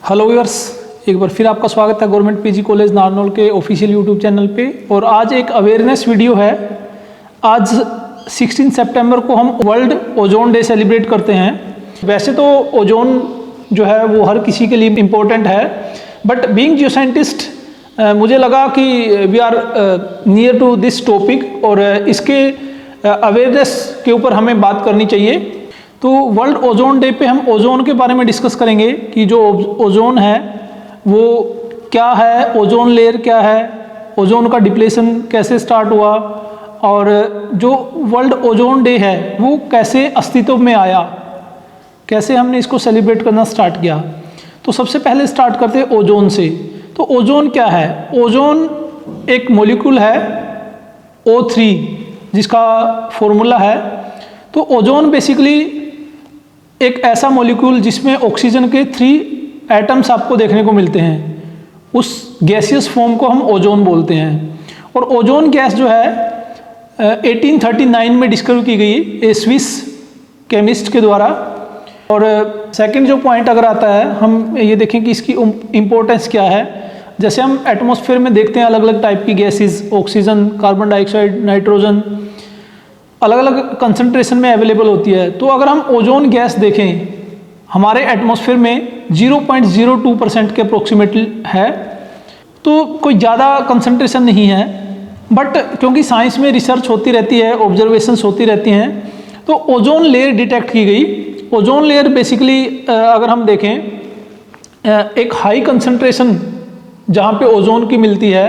Hello viewers, एक बार फिर आपका स्वागत है गवर्नमेंट पीजी कॉलेज नारनौल के ऑफिशियल यूट्यूब चैनल पे। और आज एक अवेयरनेस वीडियो है। आज 16 सितंबर को हम वर्ल्ड ओजोन डे सेलिब्रेट करते हैं। वैसे तो ओजोन जो है वो हर किसी के लिए इम्पोर्टेंट है, बट बीइंग जियो साइंटिस्ट मुझे लगा कि we are near to this topic और इसके अवेयरनेस के ऊपर हमें बात करनी चाहिए। तो वर्ल्ड ओजोन डे पे हम ओजोन के बारे में डिस्कस करेंगे कि जो ओजोन है वो क्या है, ओजोन लेयर क्या है, ओजोन का डिप्लेशन कैसे स्टार्ट हुआ और जो वर्ल्ड ओजोन डे है वो कैसे अस्तित्व में आया, कैसे हमने इसको सेलिब्रेट करना स्टार्ट किया। तो सबसे पहले स्टार्ट करते हैं ओजोन से। तो ओजोन क्या है? ओजोन एक मॉलिक्यूल है O3 जिसका फॉर्मूला है। तो ओजोन बेसिकली एक ऐसा मॉलिक्यूल जिसमें ऑक्सीजन के 3 एटम्स आपको देखने को मिलते हैं, उस गैसियस फॉर्म को हम ओजोन बोलते हैं। और ओजोन गैस जो है 1839 में डिस्कवर की गई ए स्विस केमिस्ट के द्वारा। और सेकंड जो पॉइंट अगर आता है, हम ये देखें कि इसकी इम्पोर्टेंस क्या है। जैसे हम एटमॉस्फेयर में देखते हैं अलग अलग टाइप की gases, oxygen, carbon dioxide, nitrogen, अलग अलग कंसंट्रेशन में अवेलेबल होती है। तो अगर हम ओजोन गैस देखें, हमारे एटमॉस्फेयर में 0.02% के अप्रोक्सीमेटली है, तो कोई ज़्यादा कंसंट्रेशन नहीं है। बट क्योंकि साइंस में रिसर्च होती रहती है, ऑब्जर्वेशंस होती रहती हैं, तो ओजोन लेयर डिटेक्ट की गई। ओजोन लेयर बेसिकली अगर हम देखें, एक हाई कंसंट्रेशन जहाँ पे ओजोन की मिलती है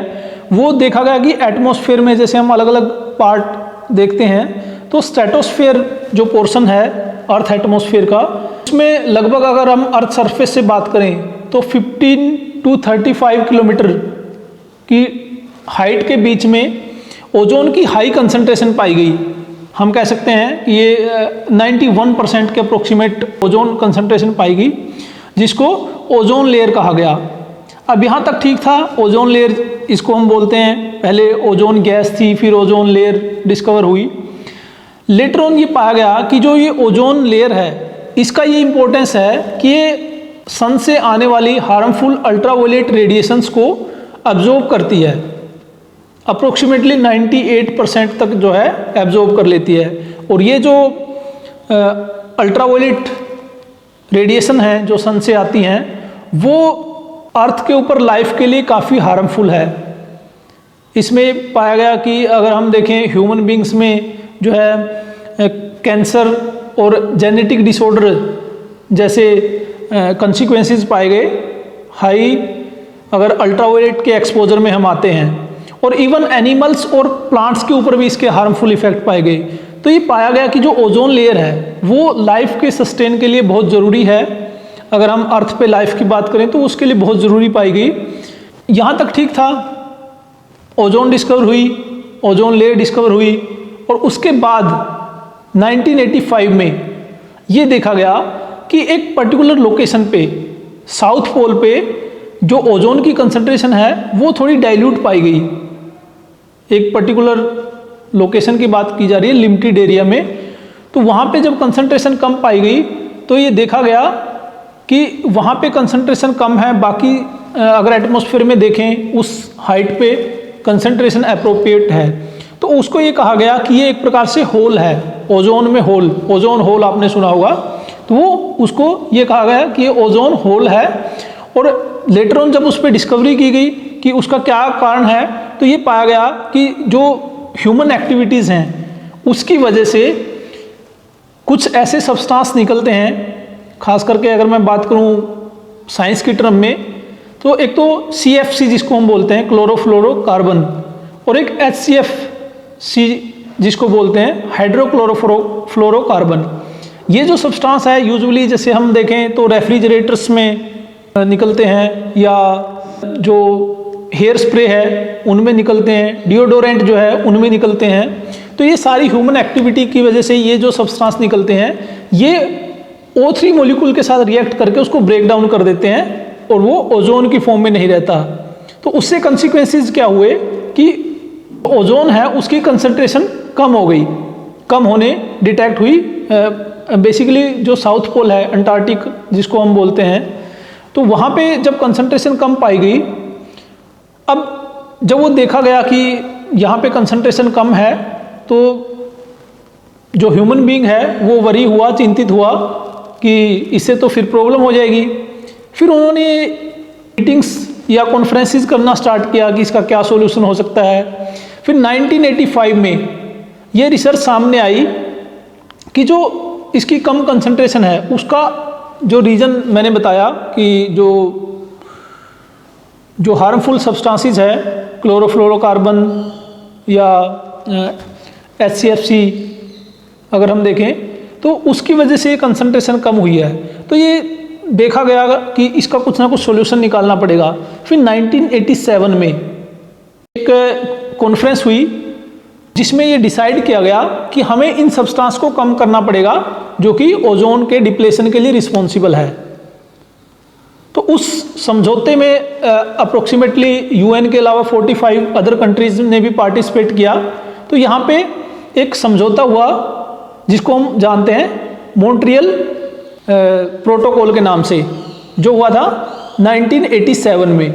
वो देखा गया कि एटमॉस्फेयर में, जैसे हम अलग अलग पार्ट देखते हैं, तो स्ट्रेटोस्फेयर जो पोर्शन है अर्थ एटमॉस्फेयर का, उसमें लगभग अगर हम अर्थ सरफेस से बात करें तो 15 to 35 किलोमीटर की हाइट के बीच में ओजोन की हाई कंसंट्रेशन पाई गई। हम कह सकते हैं कि ये 91% के अप्रोक्सीमेट ओजोन कंसंट्रेशन पाई गई, जिसको ओजोन लेयर कहा गया। अब यहाँ तक ठीक था। ओजोन लेयर इसको हम बोलते हैं, पहले ओजोन गैस थी, फिर ओजोन लेयर डिस्कवर हुई। लेटर ऑन ये पाया गया कि जो ये ओजोन लेयर है, इसका ये इम्पोर्टेंस है कि ये सन से आने वाली हार्मफुल अल्ट्रावायलेट रेडिएशंस को अब्जॉर्ब करती है। अप्रोक्सीमेटली 98% तक जो है एब्जॉर्ब कर लेती है। और ये जो अल्ट्रावायलेट रेडिएशन है जो सन से आती हैं, वो अर्थ के ऊपर लाइफ के लिए काफ़ी हार्मफुल है। इसमें पाया गया कि अगर हम देखें ह्यूमन बींग्स में जो है कैंसर और जेनेटिक डिसऑर्डर जैसे कंसिक्वेंसेस पाए गए हाई अगर अल्ट्रावायलेट के एक्सपोजर में हम आते हैं। और इवन एनिमल्स और प्लांट्स के ऊपर भी इसके हार्मफुल इफेक्ट पाए गए। तो ये पाया गया कि जो ओजोन लेयर है वो लाइफ के सस्टेन के लिए बहुत ज़रूरी है। अगर हम अर्थ पे लाइफ की बात करें तो उसके लिए बहुत ज़रूरी पाई गई। यहाँ तक ठीक था। ओजोन डिस्कवर हुई, ओजोन लेयर डिस्कवर हुई, और उसके बाद 1985 में ये देखा गया कि एक पर्टिकुलर लोकेशन पे, साउथ पोल पे, जो ओजोन की कंसंट्रेशन है वो थोड़ी डाइल्यूट पाई गई। एक पर्टिकुलर लोकेशन की बात की जा रही है, लिमिटेड एरिया में। तो वहाँ पे जब कंसंट्रेशन कम पाई गई तो ये देखा गया कि वहाँ पे कंसंट्रेशन कम है, बाकी अगर एटमॉस्फेयर में देखें उस हाइट पे कंसंट्रेशन अप्रोप्रिएट है। तो उसको ये कहा गया कि ये एक प्रकार से होल है, ओजोन में होल, ओजोन होल आपने सुना होगा। तो वो उसको ये कहा गया कि ये ओजोन होल है। और लेटर ऑन जब उस पर डिस्कवरी की गई कि उसका क्या कारण है, तो ये पाया गया कि जो ह्यूमन एक्टिविटीज़ हैं उसकी वजह से कुछ ऐसे सब्सटेंस निकलते हैं। खास करके अगर मैं बात करूं साइंस की टर्म में, तो एक तो CFC जिसको हम बोलते हैं क्लोरोफ्लोरोकार्बन, और एक HCFC जिसको बोलते हैं हाइड्रोक्लोरोफ्लोरोकार्बन। ये जो सब्सटेंस है यूजुअली जैसे हम देखें तो रेफ्रिजरेटर्स में निकलते हैं, या जो हेयर स्प्रे है उनमें निकलते हैं, डिओडोरेंट जो है उनमें निकलते हैं। तो ये सारी ह्यूमन एक्टिविटी की वजह से ये जो सब्सटेंस निकलते हैं, ये O3 मॉलिक्यूल के साथ रिएक्ट करके उसको ब्रेक डाउन कर देते हैं और वो ओजोन की फॉर्म में नहीं रहता। तो उससे कंसिक्वेंसेस क्या हुए कि ओजोन है उसकी कंसंट्रेशन कम हो गई, कम होने डिटेक्ट हुई। बेसिकली जो साउथ पोल है, अंटार्कटिक जिसको हम बोलते हैं, तो वहाँ पे जब कंसंट्रेशन कम पाई गई, अब जब वो देखा गया कि यहाँ पे कंसंट्रेशन कम है, तो जो ह्यूमन बीइंग है वो वरी हुआ, चिंतित हुआ कि इससे तो फिर प्रॉब्लम हो जाएगी। फिर उन्होंने मीटिंग्स या कॉन्फ्रेंसेस करना स्टार्ट किया कि इसका क्या सॉल्यूशन हो सकता है। फिर 1985 में ये रिसर्च सामने आई कि जो इसकी कम कंसंट्रेशन है उसका जो रीज़न मैंने बताया कि जो हार्मफुल सब्सटेंसेस है, क्लोरोफ्लोरोकार्बन या HCFC अगर हम देखें तो उसकी वजह से कंसंट्रेशन कम हुई है। तो ये देखा गया कि इसका कुछ ना कुछ सॉल्यूशन निकालना पड़ेगा। फिर 1987 में एक कॉन्फ्रेंस हुई जिसमें ये डिसाइड किया गया कि हमें इन सब्सटेंस को कम करना पड़ेगा जो कि ओजोन के डिप्लेशन के लिए रिस्पॉन्सिबल है। तो उस समझौते में अप्रोक्सीमेटली UN के अलावा 45 अदर कंट्रीज ने भी पार्टिसिपेट किया। तो यहाँ पे एक समझौता हुआ जिसको हम जानते हैं मॉन्ट्रियल प्रोटोकॉल के नाम से, जो हुआ था 1987 में।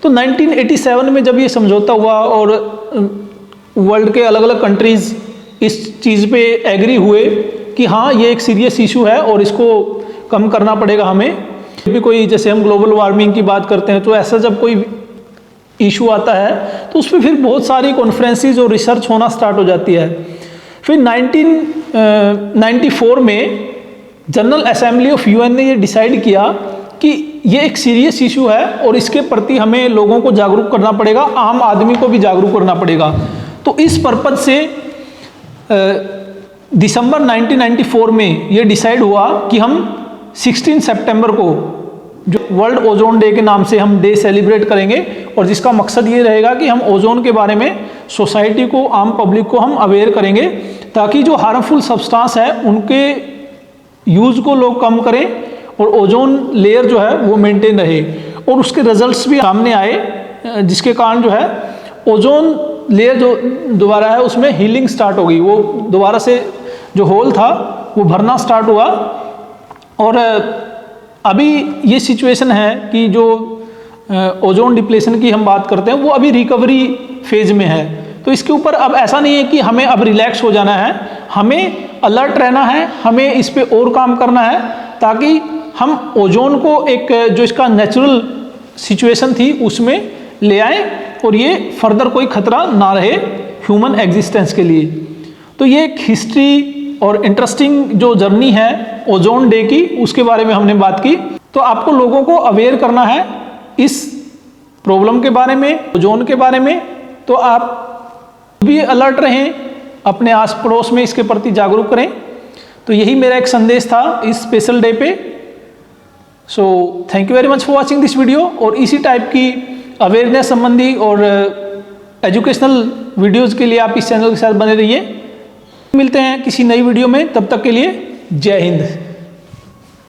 तो 1987 में जब ये समझौता हुआ और वर्ल्ड के अलग अलग कंट्रीज़ इस चीज़ पे एग्री हुए कि हाँ ये एक सीरियस इशू है और इसको कम करना पड़ेगा हमें। भी कोई जैसे हम ग्लोबल वार्मिंग की बात करते हैं तो ऐसा जब कोई इशू आता है तो उस पर फिर बहुत सारी कॉन्फ्रेंसेस और रिसर्च होना स्टार्ट हो जाती है। फिर 1994 में जनरल असेंबली ऑफ UN ने ये डिसाइड किया कि ये एक सीरियस इशू है और इसके प्रति हमें लोगों को जागरूक करना पड़ेगा, आम आदमी को भी जागरूक करना पड़ेगा। तो इस पर्पज से दिसंबर 1994 में ये डिसाइड हुआ कि हम 16 सितंबर को जो वर्ल्ड ओजोन डे के नाम से हम डे सेलिब्रेट करेंगे और जिसका मकसद ये रहेगा कि हम ओजोन के बारे में सोसाइटी को, आम पब्लिक को हम अवेयर करेंगे ताकि जो हार्मफुल सब्सटेंस है उनके यूज़ को लोग कम करें और ओजोन लेयर जो है वो मेंटेन रहे। और उसके रिजल्ट्स भी सामने आए जिसके कारण जो है ओजोन लेयर जो दोबारा है उसमें हीलिंग स्टार्ट हो गई। वो दोबारा से जो होल था वो भरना स्टार्ट हुआ। और अभी ये सिचुएशन है कि जो ओजोन डिप्लेशन की हम बात करते हैं वो अभी रिकवरी फेज में है। तो इसके ऊपर अब ऐसा नहीं है कि हमें अब रिलैक्स हो जाना है, हमें अलर्ट रहना है, हमें इस पे और काम करना है ताकि हम ओजोन को एक जो इसका नेचुरल सिचुएशन थी उसमें ले आए और ये फर्दर कोई खतरा ना रहे ह्यूमन एग्जिस्टेंस के लिए। तो ये एक हिस्ट्री और इंटरेस्टिंग जो जर्नी है ओजोन डे की उसके बारे में हमने बात की। तो आपको लोगों को अवेयर करना है इस प्रॉब्लम के बारे में, ओजोन के बारे में। तो आप भी अलर्ट रहें, अपने आस पड़ोस में इसके प्रति जागरूक करें। तो यही मेरा एक संदेश था इस स्पेशल डे पे। So thank you very much for watching this video. और इसी टाइप की अवेयरनेस संबंधी और एजुकेशनल वीडियोज़ के लिए आप इस चैनल के साथ बने रहिए। मिलते हैं किसी नई वीडियो में, तब तक के लिए जय हिंद।